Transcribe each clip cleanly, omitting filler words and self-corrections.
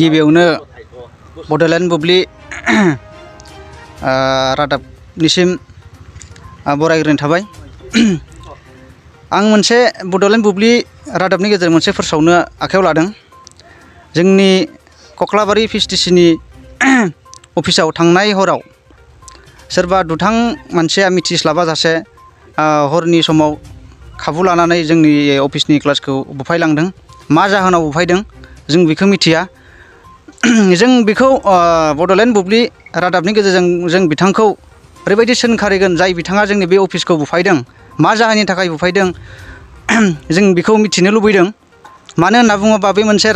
गिबियावनो बड'लेण्ड बुब्लि रादाबनिसिम बरायग्रोनाय थाबाय। आं मोनसे बड'लेण्ड बुब्लि रादाबनि गेजेरजों मोनसे फोसावनो आखायाव लादों। जोंनि कक्लाबारि भिसिडिसिनि अफिसाव थांनाय हराव सोरबा दुथां मानसिया मिथिस्लाबाजासे हरनि समाव खाबु लानानै जोंनि अफिसनि क्लासखौ बुफायलांदों। मा जाहोनाव बुफायदों जों बेखौ मिथिया। जों बेखौ बड'लेण्ड बुब्लि रादाबनि गेजेरजों जों बिथांखौ ओरैबायदि सोंखारिगोन जाय बिथाङा जोंनि बे अफिसखौ बुफायदों मा जाहोननि थाखाय बुफायदों जों बेखौ मिथिनो लुबैदों। मानो होनना बुङोबा बे मोनसे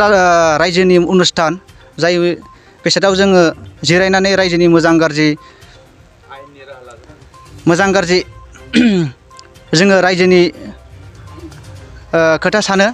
रायजोनि अनुस्थान जाय बेसादाव जोङो जिरायनानै रायजोनि मोजां गाज्रि जोङो रायजोनि खोथा सानो।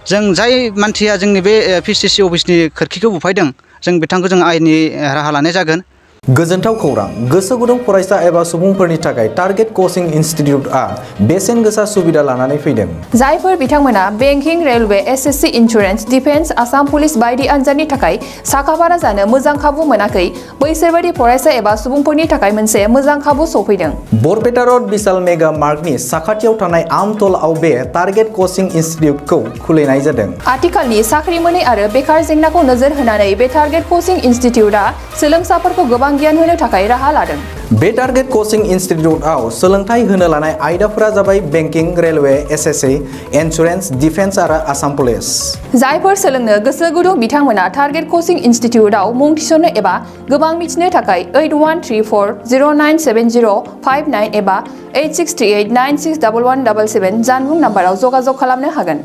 जों जाय मानसिया जोंनि बे भिसिडिसि अफिसनि खोरखिखौ बुफायदों जों बिथांखौ जों आयेननि राहा लानाय जागोन। गोजोनथाव खौरां, गोसो गुदुं फरायसा एबा सुबुंफोरनि थाखाय टारगेट कचिं इनस्टिट्यूटआ बेसेन गोसा सुबिदा लानानै फैदों। जायफोर बिथांमोना banking, railway, SSC, insurance, defence, Assam police बायदि आनजादनि थाखाय साखाफारा जानो मोजां खाबु मोनाखै, बैसोर बायदि फरायसा एबा सुबुंफोरनि थाखाय मोनसे मोजां खाबु सफैदों। बरपेटा रोड विशाल मेगा मार्टनि साखाथियाव थानाय आमतलाव बे टारगेट कचिं इनस्टिट्यूटखौ खुलिनाय जादों। आथिखालनि साख्रि मोनै आरो बेकार जेंनाखौ नोजोर होनानै बे टारगेट कचिं इनस्टिट्यूटआ सोलोंसाफोरखौ गोबां गियान होनो थाखाय राहा लादों। बे टारगेट कचिं इनस्टिट्यूटआव सोलोंथाइ होनो लानाय आयदाफोरा जाबाय banking, railway, SSC, insurance, defence आरो आसाम पुलिस। जायफोर सोलोंनो गोसो गुदुं बिथांमोना टारगेट कचिं इनस्टिट्यूटआव मुं थिसननो एबा गोबां मिथिनो थाखाय 8134097059 एबा 8638961177 जानबुं नाम्बाराव जगाजग खालामनो हागोन।